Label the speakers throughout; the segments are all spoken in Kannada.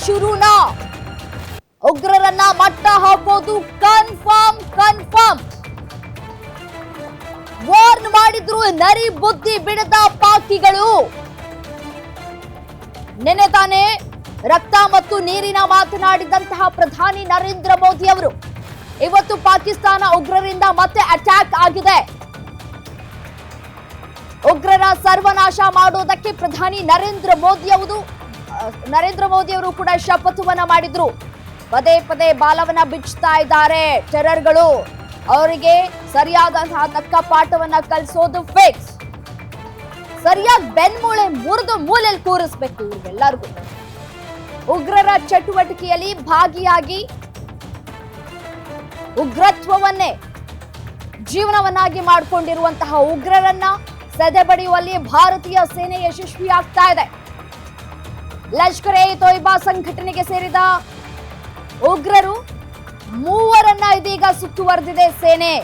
Speaker 1: ಶುರುನಾ? ಉಗ್ರರನ್ನ ಮಟ್ಟ ಹಾಕೋದು ಕನ್ಫರ್ಮ್. ವಾರ್ನ್ ಮಾಡಿದ್ರು ನರಿ ಬುದ್ಧಿ ಬಿಡದ ಪಾಕಿಗಳು. ನೆನೆ ತಾನೇ ರಕ್ತ ಮತ್ತು ನೀರಿನ ಮಾತನಾಡಿದಂತಹ ಪ್ರಧಾನಿ ನರೇಂದ್ರ ಮೋದಿ ಅವರು ಇವತ್ತು ಪಾಕಿಸ್ತಾನ ಉಗ್ರರಿಂದ ಮತ್ತೆ ಅಟ್ಯಾಕ್ ಆಗಿದೆ. ಉಗ್ರರ ಸರ್ವನಾಶ ಮಾಡುವುದಕ್ಕೆ ಪ್ರಧಾನಿ ನರೇಂದ್ರ ಮೋದಿ ಅವರು ಕೂಡ ಶಪಥವನ್ನ ಮಾಡಿದ್ರು. ಪದೇ ಬಾಲವನ್ನ ಬಿಚ್ಚುತ್ತಾ ಇದ್ದಾರೆ ಟೆರರ್ಗಳು. ಅವರಿಗೆ ಸರಿಯಾದಂತಹ ತಕ್ಕ ಪಾಠವನ್ನ ಕಲಿಸೋದು ಫಿಕ್ಸ್. ಸರಿಯಾಗಿ ಬೆನ್ಮೂಳೆ ಮುರಿದು ಮೂಲೆಯಲ್ಲಿ ಕೂರಿಸ್ಬೇಕು ಇವ್ರಿಗೆಲ್ಲರಿಗೂ. ಉಗ್ರರ ಚಟುವಟಿಕೆಯಲ್ಲಿ ಭಾಗಿಯಾಗಿ ಉಗ್ರತ್ವವನ್ನೇ ಜೀವನವನ್ನಾಗಿ ಮಾಡಿಕೊಂಡಿರುವಂತಹ ಉಗ್ರರನ್ನ ಸದೆಬಡಿಯುವಲ್ಲಿ ಭಾರತೀಯ ಸೇನೆ ಯಶಸ್ವಿಯಾಗ್ತಾ ಇದೆ. ಲಷ್ಕರ್ ಎ ತೊಯ್ಬಾ ಸಂಘಟನೆಗೆ ಸೇರಿದ ಉಗ್ರರು 3 ಇದೀಗ ಸುತ್ತುವರೆದಿದೆ ಸೇನೆ.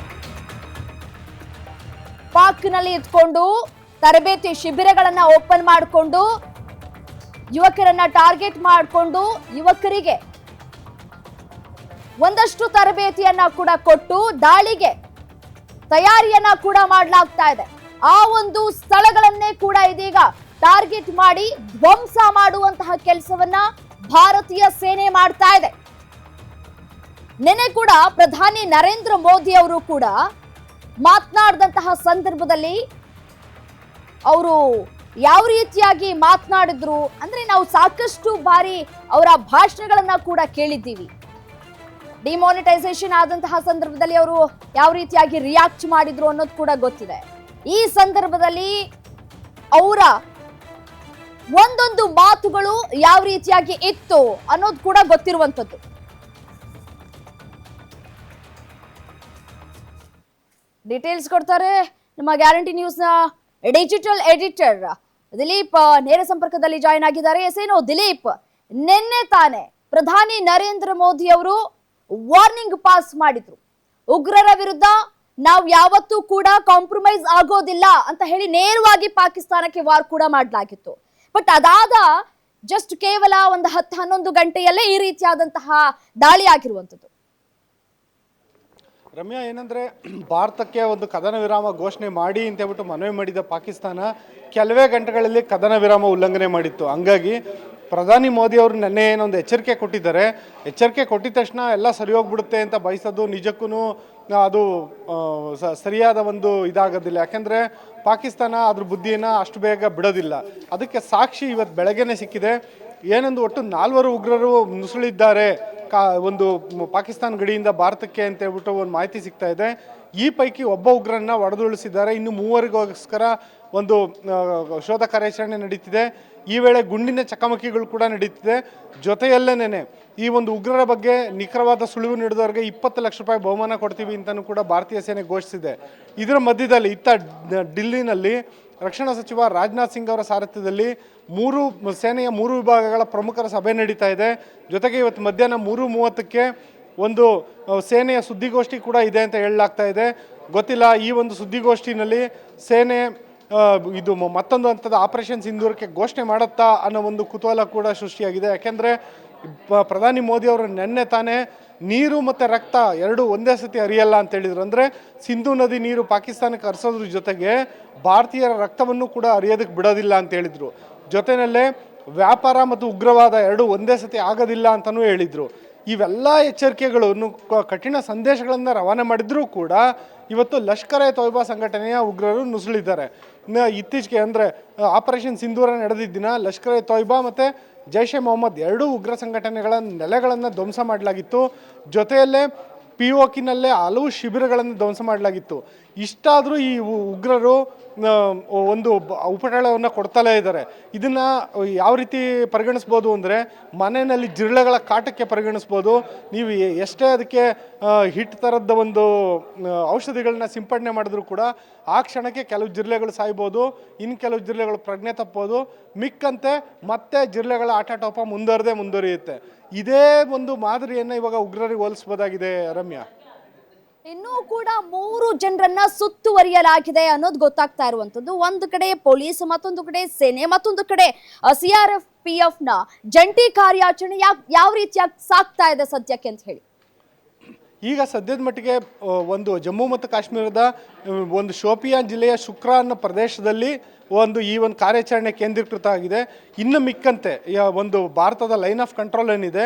Speaker 1: ಪಾಕ್ನಲ್ಲಿ ಇಟ್ಕೊಂಡು ತರಬೇತಿ ಶಿಬಿರಗಳನ್ನ ಓಪನ್ ಮಾಡಿಕೊಂಡು ಯುವಕರನ್ನ ಟಾರ್ಗೆಟ್ ಮಾಡಿಕೊಂಡು ಯುವಕರಿಗೆ ಒಂದಷ್ಟು ತರಬೇತಿಯನ್ನ ಕೂಡ ಕೊಟ್ಟು ದಾಳಿಗೆ ತಯಾರಿಯನ್ನ ಕೂಡ ಮಾಡಲಾಗ್ತಾ ಇದೆ. ಆ ಒಂದು ಸ್ಥಳಗಳನ್ನೇ ಕೂಡ ಇದೀಗ ಟಾರ್ಗೆಟ್ ಮಾಡಿ ಧ್ವಂಸ ಮಾಡುವಂತಹ ಕೆಲಸವನ್ನ ಭಾರತೀಯ ಸೇನೆ ಮಾಡ್ತಾ ಇದೆ. ನೆನೆ ಕೂಡ ಪ್ರಧಾನಿ ನರೇಂದ್ರ ಮೋದಿ ಅವರು ಕೂಡ ಮಾತನಾಡಿದಂತಹ ಸಂದರ್ಭದಲ್ಲಿ ಅವರು ಯಾವ ರೀತಿಯಾಗಿ ಮಾತನಾಡಿದ್ರು ಅಂದ್ರೆ ನಾವು ಸಾಕಷ್ಟು ಬಾರಿ ಅವರ ಭಾಷಣಗಳನ್ನ ಕೂಡ ಕೇಳಿದ್ದೀವಿ. ಡಿಮಾನಿಟೈಸೇಷನ್ ಆದಂತಹ ಸಂದರ್ಭದಲ್ಲಿ ಅವರು ಯಾವ ರೀತಿಯಾಗಿ ರಿಯಾಕ್ಟ್ ಮಾಡಿದ್ರು ಅನ್ನೋದು ಕೂಡ ಗೊತ್ತಿದೆ. ಈ ಸಂದರ್ಭದಲ್ಲಿ ಅವರ ಒಂದೊಂದು ಮಾತುಗಳು ಯಾವ ರೀತಿಯಾಗಿ ಇತ್ತು ಅನ್ನೋದು ಕೂಡ ಗೊತ್ತಿರುವಂತದ್ದು. ಡೀಟೇಲ್ಸ್ ಕೊಡ್ತಾರೆ ನಮ್ಮ ಗ್ಯಾರಂಟಿ ನ್ಯೂಸ್ ನ ಡಿಜಿಟಲ್ ಎಡಿಟರ್ ದಿಲೀಪ್ ನೇರ ಸಂಪರ್ಕದಲ್ಲಿ ಜಾಯಿನ್ ಆಗಿದ್ದಾರೆ. ಎಸೇನೋ ದಿಲೀಪ್, ನಿನ್ನೆ ತಾನೆ ಪ್ರಧಾನಿ ನರೇಂದ್ರ ಮೋದಿ ಅವರು ವಾರ್ನಿಂಗ್ ಪಾಸ್ ಮಾಡಿದ್ರು. ಉಗ್ರರ ವಿರುದ್ಧ ನಾವು ಯಾವತ್ತೂ ಕೂಡ ಕಾಂಪ್ರಮೈಸ್ ಆಗೋದಿಲ್ಲ ಅಂತ ಹೇಳಿ ನೇರವಾಗಿ ಪಾಕಿಸ್ತಾನಕ್ಕೆ ವಾರ್ ಕೂಡ ಮಾಡಲಾಗಿತ್ತು. ಬಟ್ ಅದಾದ ಜಸ್ಟ್ ಕೇವಲ ಒಂದು 10-11 ಗಂಟೆಯಲ್ಲೇ ಈ ರೀತಿಯಾದಂತಹ ದಾಳಿ ಆಗಿರುವಂಥದ್ದು.
Speaker 2: ರಮ್ಯಾ, ಏನಂದರೆ ಭಾರತಕ್ಕೆ ಒಂದು ಕದನ ವಿರಾಮ ಘೋಷಣೆ ಮಾಡಿ ಅಂತ ಹೇಳ್ಬಿಟ್ಟು ಮನವಿ ಮಾಡಿದ ಪಾಕಿಸ್ತಾನ ಕೆಲವೇ ಗಂಟೆಗಳಲ್ಲಿ ಕದನ ವಿರಾಮ ಉಲ್ಲಂಘನೆ ಮಾಡಿತ್ತು. ಹಂಗಾಗಿ ಪ್ರಧಾನಿ ಮೋದಿ ಅವರು ನೆನ್ನೆ ಏನೊಂದು ಎಚ್ಚರಿಕೆ ಕೊಟ್ಟಿದ್ದಾರೆ. ಎಚ್ಚರಿಕೆ ಕೊಟ್ಟಿದ ತಕ್ಷಣ ಎಲ್ಲ ಸರಿ ಹೋಗ್ಬಿಡುತ್ತೆ ಅಂತ ಬಯಸೋದು ನಿಜಕ್ಕೂ ಅದು ಸರಿಯಾದ ಒಂದು ಇದಾಗೋದಿಲ್ಲ. ಯಾಕೆಂದರೆ ಪಾಕಿಸ್ತಾನ ಅದ್ರ ಬುದ್ಧಿಯನ್ನು ಅಷ್ಟು ಬೇಗ ಬಿಡೋದಿಲ್ಲ. ಅದಕ್ಕೆ ಸಾಕ್ಷಿ ಇವತ್ತು ಬೆಳಗ್ಗೆನೇ ಸಿಕ್ಕಿದೆ. ಏನೊಂದು ಒಟ್ಟು 4 ಉಗ್ರರು ನುಸುಳಿದ್ದಾರೆ ಒಂದು ಪಾಕಿಸ್ತಾನ ಗಡಿಯಿಂದ ಭಾರತಕ್ಕೆ ಅಂತ ಹೇಳ್ಬಿಟ್ಟು ಒಂದು ಮಾಹಿತಿ ಸಿಗ್ತಾ ಇದೆ. ಈ ಪೈಕಿ ಒಬ್ಬ ಉಗ್ರರನ್ನ ಹೊಡೆದುರುಳಿಸಿದ್ದಾರೆ. ಇನ್ನು 3 ಒಂದು ಶೋಧ ಕಾರ್ಯಾಚರಣೆ ನಡೀತಿದೆ. ಈ ವೇಳೆ ಗುಂಡಿನ ಚಕಮಕಿಗಳು ಕೂಡ ನಡೀತಿದೆ. ಜೊತೆಯಲ್ಲೇನೆ ಈ ಒಂದು ಉಗ್ರರ ಬಗ್ಗೆ ನಿಖರವಾದ ಸುಳಿವು ನೀಡಿದವರಿಗೆ 20 ಲಕ್ಷ ರೂಪಾಯಿ ಬಹುಮಾನ ಕೊಡ್ತೀವಿ ಅಂತಲೂ ಕೂಡ ಭಾರತೀಯ ಸೇನೆ ಘೋಷಿಸಿದೆ. ಇದರ ಮಧ್ಯದಲ್ಲಿ ಡಿಲ್ಲಿನಲ್ಲಿ ರಕ್ಷಣಾ ಸಚಿವ ರಾಜನಾಥ್ ಸಿಂಗ್ ಅವರ ಸಾರಥ್ಯದಲ್ಲಿ ಸೇನೆಯ 3 ವಿಭಾಗಗಳ ಪ್ರಮುಖರ ಸಭೆ ನಡೀತಾ ಇದೆ. ಜೊತೆಗೆ ಇವತ್ತು ಮಧ್ಯಾಹ್ನ 3:30ಕ್ಕೆ ಒಂದು ಸೇನೆಯ ಸುದ್ದಿಗೋಷ್ಠಿ ಕೂಡ ಇದೆ ಅಂತ ಹೇಳಲಾಗ್ತಾ ಇದೆ. ಗೊತ್ತಿಲ್ಲ ಈ ಒಂದು ಸುದ್ದಿಗೋಷ್ಠಿನಲ್ಲಿ ಸೇನೆ ಇದು ಮತ್ತೊಂದು ಹಂತದ ಆಪರೇಷನ್ ಸಿಂಧೂರಕ್ಕೆ ಘೋಷಣೆ ಮಾಡುತ್ತಾ ಅನ್ನೋ ಒಂದು ಕುತೂಹಲ ಕೂಡ ಸೃಷ್ಟಿಯಾಗಿದೆ. ಯಾಕೆಂದರೆ ಪ್ರಧಾನಿ ಮೋದಿ ಅವರು ನೆನ್ನೆ ತಾನೇ ನೀರು ಮತ್ತು ರಕ್ತ ಎರಡೂ ಒಂದೇ ಸತಿ ಹರಿಯಲ್ಲ ಅಂತ ಹೇಳಿದ್ರು. ಅಂದರೆ ಸಿಂಧೂ ನದಿ ನೀರು ಪಾಕಿಸ್ತಾನಕ್ಕೆ ಹರಿಸೋದ್ರ ಜೊತೆಗೆ ಭಾರತೀಯರ ರಕ್ತವನ್ನು ಕೂಡ ಹರಿಯೋದಕ್ಕೆ ಬಿಡೋದಿಲ್ಲ ಅಂತ ಹೇಳಿದರು. ಜೊತೆಯಲ್ಲೇ ವ್ಯಾಪಾರ ಮತ್ತು ಉಗ್ರವಾದ ಎರಡೂ ಒಂದೇ ಸತಿ ಆಗೋದಿಲ್ಲ ಅಂತಲೂ ಹೇಳಿದರು. ಇವೆಲ್ಲ ಎಚ್ಚರಿಕೆಗಳನ್ನು ಕಠಿಣ ಸಂದೇಶಗಳನ್ನು ರವಾನೆ ಮಾಡಿದ್ರೂ ಕೂಡ ಇವತ್ತು ಲಷ್ಕರ್ ಎ ತೊಯ್ಬಾ ಸಂಘಟನೆಯ ಉಗ್ರರು ನುಸುಳಿದ್ದಾರೆ. ಇತ್ತೀಚೆಗೆ ಅಂದರೆ ಆಪರೇಷನ್ ಸಿಂಧೂರ ನಡೆದಿದ್ದ ದಿನ ಲಷ್ಕರ್ ಎ ತೊಯ್ಬಾ ಮತ್ತು ಜೈಷ್ ಎ ಮೊಹಮ್ಮದ್ 2 ಉಗ್ರ ಸಂಘಟನೆಗಳ ನೆಲೆಗಳನ್ನು ಧ್ವಂಸ ಮಾಡಲಾಗಿತ್ತು. ಜೊತೆಯಲ್ಲೇ ಪಿಒಕಿನಲ್ಲೇ ಹಲವು ಶಿಬಿರಗಳನ್ನು ಧ್ವಂಸ ಮಾಡಲಾಗಿತ್ತು. ಇಷ್ಟಾದರೂ ಈ ಉಗ್ರರು ಒಂದು ಉಪಟಳವನ್ನು ಕೊಡ್ತಲೇ ಇದ್ದಾರೆ. ಇದನ್ನು ಯಾವ ರೀತಿ ಪರಿಗಣಿಸ್ಬೋದು ಅಂದರೆ ಮನೆಯಲ್ಲಿ ಜಿರಳೆಗಳ ಕಾಟಕ್ಕೆ ಪರಿಗಣಿಸ್ಬೋದು. ನೀವು ಎಷ್ಟೇ ಅದಕ್ಕೆ ಹಿಟ್ ಥರದ ಒಂದು ಔಷಧಿಗಳನ್ನ ಸಿಂಪಡಣೆ ಮಾಡಿದ್ರೂ ಕೂಡ ಆ ಕ್ಷಣಕ್ಕೆ ಕೆಲವು ಜಿರಳೆಗಳು ಸಾಯ್ಬೋದು, ಇನ್ನು ಕೆಲವು ಜಿರಳೆಗಳು ಪ್ರಜ್ಞೆ ತಪ್ಪೋದು, ಮಿಕ್ಕಂತೆ ಮತ್ತೆ ಜಿರಳೆಗಳ ಆಟಾಟೋಪ ಮುಂದುವರಿಯುತ್ತೆ. ಇದೇ ಒಂದು ಮಾದರಿಯನ್ನು ಇವಾಗ ಉಗ್ರರಿಗೆ ಹೋಲಿಸ್ಬೋದಾಗಿದೆ ರಮ್ಯಾ.
Speaker 1: ಇನ್ನೂ ಕೂಡ 3 ಜನರನ್ನ ಸುತ್ತುವರಿಯಲಾಗಿದೆ ಅನ್ನೋದು ಗೊತ್ತಾಗ್ತಾ ಇರುವಂತದ್ದು. ಒಂದು ಕಡೆ ಪೊಲೀಸ್, ಮತ್ತೊಂದು ಕಡೆ ಸೇನೆ, ಮತ್ತೊಂದು ಕಡೆ CRPF ನ ಜಂಟಿ ಕಾರ್ಯಾಚರಣೆ ಯಾವ ರೀತಿಯಾಗಿ ಸಾಗ್ತಾ ಇದೆ ಸದ್ಯಕ್ಕೆ ಅಂತ ಹೇಳಿ.
Speaker 2: ಈಗ ಸದ್ಯದ ಮಟ್ಟಿಗೆ ಒಂದು ಜಮ್ಮು ಮತ್ತು ಕಾಶ್ಮೀರದ ಒಂದು ಶೋಪಿಯಾನ್ ಜಿಲ್ಲೆಯ ಶುಕ್ರಾ ಅನ್ನೋ ಪ್ರದೇಶದಲ್ಲಿ ಈ ಒಂದು ಕಾರ್ಯಾಚರಣೆ ಕೇಂದ್ರೀಕೃತ ಆಗಿದೆ. ಇನ್ನು ಮಿಕ್ಕಂತೆ ಒಂದು ಭಾರತದ ಲೈನ್ ಆಫ್ ಕಂಟ್ರೋಲ್ ಏನಿದೆ,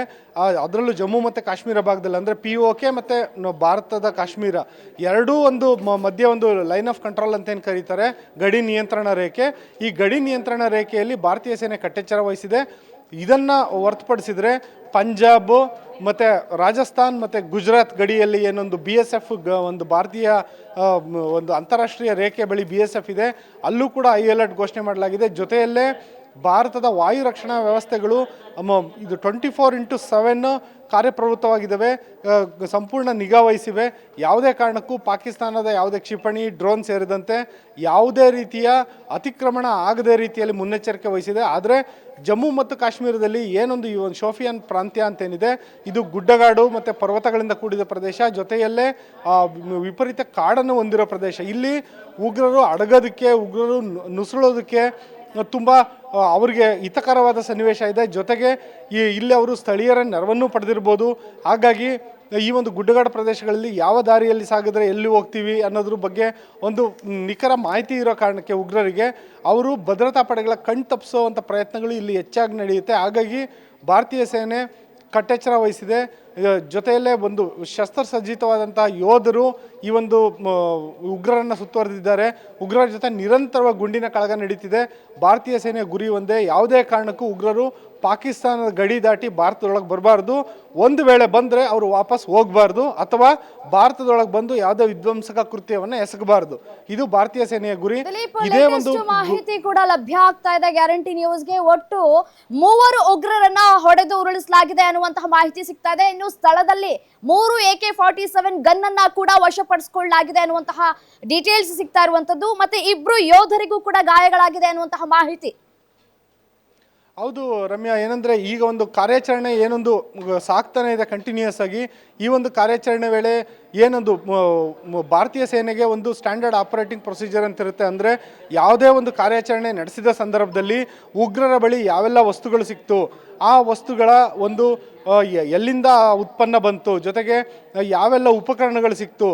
Speaker 2: ಅದರಲ್ಲೂ ಜಮ್ಮು ಮತ್ತು ಕಾಶ್ಮೀರ ಭಾಗದಲ್ಲಿ ಅಂದರೆ POK ಮತ್ತು ಭಾರತದ ಕಾಶ್ಮೀರ ಎರಡೂ ಒಂದು ಮಧ್ಯೆ ಒಂದು ಲೈನ್ ಆಫ್ ಕಂಟ್ರೋಲ್ ಅಂತ ಏನು ಕರೀತಾರೆ, ಗಡಿ ನಿಯಂತ್ರಣ ರೇಖೆ. ಈ ಗಡಿ ನಿಯಂತ್ರಣ ರೇಖೆಯಲ್ಲಿ ಭಾರತೀಯ ಸೇನೆ ಕಟ್ಟೆಚ್ಚರ ವಹಿಸಿದೆ. ಇದನ್ನು ಹೊರತುಪಡಿಸಿದರೆ ಪಂಜಾಬ್ ಮತ್ತು ರಾಜಸ್ಥಾನ್ ಮತ್ತು ಗುಜರಾತ್ ಗಡಿಯಲ್ಲಿ ಏನೊಂದು BSF ಒಂದು ಭಾರತೀಯ ಒಂದು ಅಂತಾರಾಷ್ಟ್ರೀಯ ರೇಖೆ ಬಳಿ BSF ಇದೆ, ಅಲ್ಲೂ ಕೂಡ ಹೈ ಅಲರ್ಟ್ ಘೋಷಣೆ ಮಾಡಲಾಗಿದೆ. ಜೊತೆಯಲ್ಲೇ ಭಾರತದ ವಾಯು ರಕ್ಷಣಾ ವ್ಯವಸ್ಥೆಗಳು ಇದು 24/7 ಕಾರ್ಯಪ್ರವೃತ್ತವಾಗಿದ್ದಾವೆ, ಸಂಪೂರ್ಣ ನಿಗಾ ವಹಿಸಿವೆ. ಯಾವುದೇ ಕಾರಣಕ್ಕೂ ಪಾಕಿಸ್ತಾನದ ಯಾವುದೇ ಕ್ಷಿಪಣಿ, ಡ್ರೋನ್ ಸೇರಿದಂತೆ ಯಾವುದೇ ರೀತಿಯ ಅತಿಕ್ರಮಣ ಆಗದೇ ರೀತಿಯಲ್ಲಿ ಮುನ್ನೆಚ್ಚರಿಕೆ ವಹಿಸಿದೆ. ಆದರೆ ಜಮ್ಮು ಮತ್ತು ಕಾಶ್ಮೀರದಲ್ಲಿ ಏನೊಂದು ಈ ಒಂದು ಶೋಪಿಯಾನ್ ಪ್ರಾಂತ್ಯ ಅಂತೇನಿದೆ, ಇದು ಗುಡ್ಡಗಾಡು ಮತ್ತು ಪರ್ವತಗಳಿಂದ ಕೂಡಿದ ಪ್ರದೇಶ, ಜೊತೆಯಲ್ಲೇ ವಿಪರೀತ ಕಾಡನ್ನು ಹೊಂದಿರೋ ಪ್ರದೇಶ. ಇಲ್ಲಿ ಉಗ್ರರು ಅಡಗೋದಕ್ಕೆ, ಉಗ್ರರು ನುಸುಳೋದಕ್ಕೆ ತುಂಬ ಅವರಿಗೆ ಹಿತಕರವಾದ ಸನ್ನಿವೇಶ ಇದೆ. ಜೊತೆಗೆ ಇಲ್ಲಿ ಅವರು ಸ್ಥಳೀಯರ ನೆರವನ್ನು ಪಡೆದಿರ್ಬೋದು. ಹಾಗಾಗಿ ಈ ಒಂದು ಗುಡ್ಡಗಾಡು ಪ್ರದೇಶಗಳಲ್ಲಿ ಯಾವ ದಾರಿಯಲ್ಲಿ ಸಾಗಿದ್ರೆ ಎಲ್ಲಿ ಹೋಗ್ತೀವಿ ಅನ್ನೋದ್ರ ಬಗ್ಗೆ ಒಂದು ನಿಖರ ಮಾಹಿತಿ ಇರೋ ಕಾರಣಕ್ಕೆ ಉಗ್ರರಿಗೆ ಅವರು ಭದ್ರತಾ ಪಡೆಗಳ ಕಣ್ ತಪ್ಪಿಸುವಂಥ ಪ್ರಯತ್ನಗಳು ಇಲ್ಲಿ ಹೆಚ್ಚಾಗಿ ನಡೆಯುತ್ತೆ. ಹಾಗಾಗಿ ಭಾರತೀಯ ಸೇನೆ ಕಟ್ಟೆಚ್ಚರ ವಹಿಸಿದೆ. ಜೊತೆಯಲ್ಲೇ ಒಂದು ಶಸ್ತ್ರಸಜ್ಜಿತವಾದಂಥ ಯೋಧರು ಈ ಒಂದು ಉಗ್ರರನ್ನು ಸುತ್ತುವರೆದಿದ್ದಾರೆ. ಉಗ್ರರ ಜೊತೆ ನಿರಂತರವಾಗಿ ಗುಂಡಿನ ಕಾಳಗ ನಡೀತಿದೆ. ಭಾರತೀಯ ಸೇನೆಯ ಗುರಿ ಒಂದೇ, ಯಾವುದೇ ಕಾರಣಕ್ಕೂ ಉಗ್ರರು ಪಾಕಿಸ್ತಾನದ ಗಡಿ ದಾಟಿ ಭಾರತದೊಳಗೆ ಬರಬಾರ್ದು. ಒಂದು ವೇಳೆ ಬಂದರೆ ಅವರು ವಾಪಸ್ ಹೋಗಬಾರ್ದು, ಅಥವಾ ಭಾರತದೊಳಗೆ ಬಂದು ಯಾವುದೇ ವಿಧ್ವಂಸಕ ಕೃತ್ಯವನ್ನು ಎಸಗಬಾರ್ದು. ಇದು ಭಾರತೀಯ ಸೇನೆಯ ಗುರಿ. ಇದೇ ಒಂದು
Speaker 1: ಮಾಹಿತಿ ಕೂಡ ಲಭ್ಯ ಆಗ್ತಾ ಇದೆ ಗ್ಯಾರಂಟಿ ನ್ಯೂಸ್ಗೆ. ಒಟ್ಟು 3 ಉಗ್ರರನ್ನ ಹೊಡೆದು ಉರುಳಿಸಲಾಗಿದೆ ಅನ್ನುವಂತಹ ಮಾಹಿತಿ ಸಿಗ್ತಾ ಇದೆ. ಇನ್ನು ಸ್ಥಳದಲ್ಲಿ 3 AK-47 ಗನ್ ಅನ್ನ ಕೂಡ ವಶಪಡಿಸಿಕೊಳ್ಳಲಾಗಿದೆ ಅನ್ನುವಂತಹ ಡೀಟೇಲ್ಸ್ ಸಿಗ್ತಾ ಇರುವಂತದ್ದು. ಮತ್ತೆ 2 ಯೋಧರಿಗೂ ಕೂಡ ಗಾಯಗಳಾಗಿದೆ ಅನ್ನುವಂತಹ ಮಾಹಿತಿ.
Speaker 2: ಹೌದು ರಮ್ಯಾ, ಏನಂದರೆ ಈಗ ಒಂದು ಕಾರ್ಯಾಚರಣೆ ಏನೊಂದು ಸಾಕ್ತಾನೆ ಇದೆ ಕಂಟಿನ್ಯೂಯಸ್ ಆಗಿ. ಈ ಒಂದು ಕಾರ್ಯಾಚರಣೆ ವೇಳೆ ಏನೊಂದು ಭಾರತೀಯ ಸೇನೆಗೆ ಒಂದು ಸ್ಟ್ಯಾಂಡರ್ಡ್ ಆಪರೇಟಿಂಗ್ ಪ್ರೊಸೀಜರ್ ಅಂತ ಇರುತ್ತೆ. ಅಂದರೆ ಯಾವುದೇ ಒಂದು ಕಾರ್ಯಾಚರಣೆ ನಡೆಸಿದ ಸಂದರ್ಭದಲ್ಲಿ ಉಗ್ರರ ಬಳಿ ಯಾವೆಲ್ಲ ವಸ್ತುಗಳು ಸಿಕ್ತು, ಆ ವಸ್ತುಗಳ ಒಂದು ಎಲ್ಲಿಂದ ಉತ್ಪನ್ನ ಬಂತು, ಜೊತೆಗೆ ಯಾವೆಲ್ಲ ಉಪಕರಣಗಳು ಸಿಕ್ತು,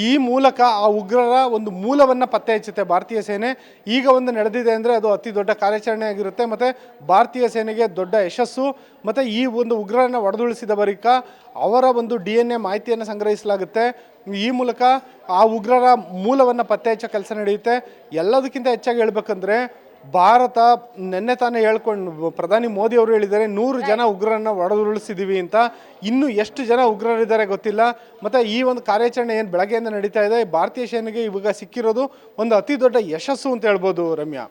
Speaker 2: ಈ ಮೂಲಕ ಆ ಉಗ್ರರ ಒಂದು ಮೂಲವನ್ನು ಪತ್ತೆ ಹಚ್ಚುತ್ತೆ ಭಾರತೀಯ ಸೇನೆ. ಈಗ ಒಂದು ನಡೆದಿದೆ ಅಂದರೆ ಅದು ಅತಿ ದೊಡ್ಡ ಕಾರ್ಯಾಚರಣೆ ಆಗಿರುತ್ತೆ. ಮತ್ತು ಭಾರತೀಯ ಸೇನೆಗೆ ದೊಡ್ಡ ಯಶಸ್ಸು. ಮತ್ತು ಈ ಒಂದು ಉಗ್ರರನ್ನು ಹೊಡೆದುಳಿಸಿದ ಬಳಿಕ ಅವರ ಒಂದು DNA ಮಾಹಿತಿಯನ್ನು ಸಂಗ್ರಹಿಸಲಾಗುತ್ತೆ. ಈ ಮೂಲಕ ಆ ಉಗ್ರರ ಮೂಲವನ್ನು ಪತ್ತೆ ಹಚ್ಚೋ ಕೆಲಸ ನಡೆಯುತ್ತೆ. ಎಲ್ಲದಕ್ಕಿಂತ ಹೆಚ್ಚಾಗಿ ಹೇಳ್ಬೇಕಂದ್ರೆ ಭಾರತ ನಿನ್ನೆ ತಾನೇ ಪ್ರಧಾನಿ ಮೋದಿ ಅವರು ಹೇಳಿದ್ದಾರೆ 100 ಜನ ಉಗ್ರರನ್ನು ಹೊಡೆದುರುಳಿಸಿದ್ದೀವಿ ಅಂತ. ಇನ್ನೂ ಎಷ್ಟು ಜನ ಉಗ್ರರಿದ್ದಾರೆ ಗೊತ್ತಿಲ್ಲ. ಮತ್ತು ಈ ಒಂದು ಕಾರ್ಯಾಚರಣೆ ಏನು ಬೆಳಗ್ಗೆಯಿಂದ ನಡೀತಾ ಇದೆ, ಭಾರತೀಯ ಸೇನೆಗೆ ಇವಾಗ ಸಿಕ್ಕಿರೋದು ಒಂದು ಅತಿ ದೊಡ್ಡ ಯಶಸ್ಸು ಅಂತ ಹೇಳ್ಬೋದು ರಮ್ಯಾ.